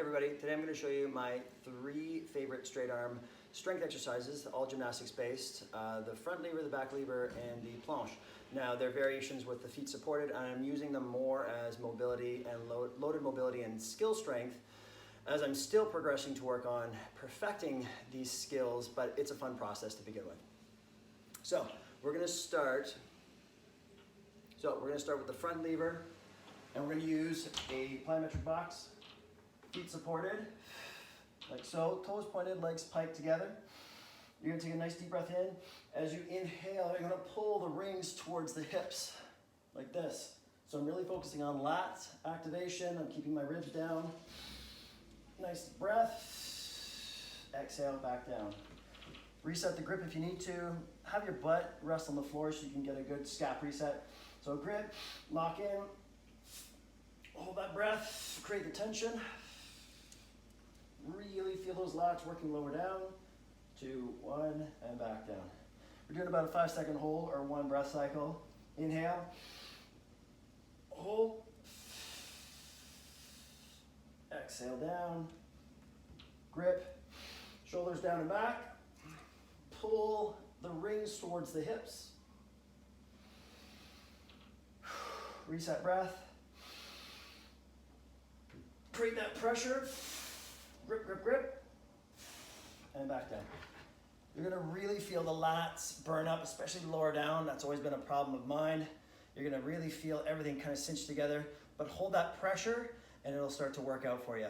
everybody, today I'm going to show you my 3 favorite straight arm strength exercises, all gymnastics based, the front lever, the back lever, and the planche. Now they're variations with the feet supported, and I'm using them more as mobility and loaded mobility and skill strength, as I'm still progressing to work on perfecting these skills, but it's a fun process to begin with. So we're going to start with the front lever, and we're going to use a plyometric box, feet supported, like so, toes pointed, legs piked together. You're going to take a nice deep breath in. As you inhale, you're going to pull the rings towards the hips, like this. So I'm really focusing on lat activation. I'm keeping my ribs down. Nice breath. Exhale, back down. Reset the grip if you need to. Have your butt rest on the floor so you can get a good scap reset. So grip, lock in, hold that breath, create the tension. Really feel those lats working lower down. 2, 1, and back down. We're doing about a 5-second hold or 1 breath cycle. Inhale, hold, exhale down, grip, shoulders down and back, pull the rings towards the hips. Reset breath. Create that pressure. Grip, grip, grip. And back down. You're going to really feel the lats burn up, especially lower down. That's always been a problem of mine. You're going to really feel everything kind of cinch together. But hold that pressure and it'll start to work out for you.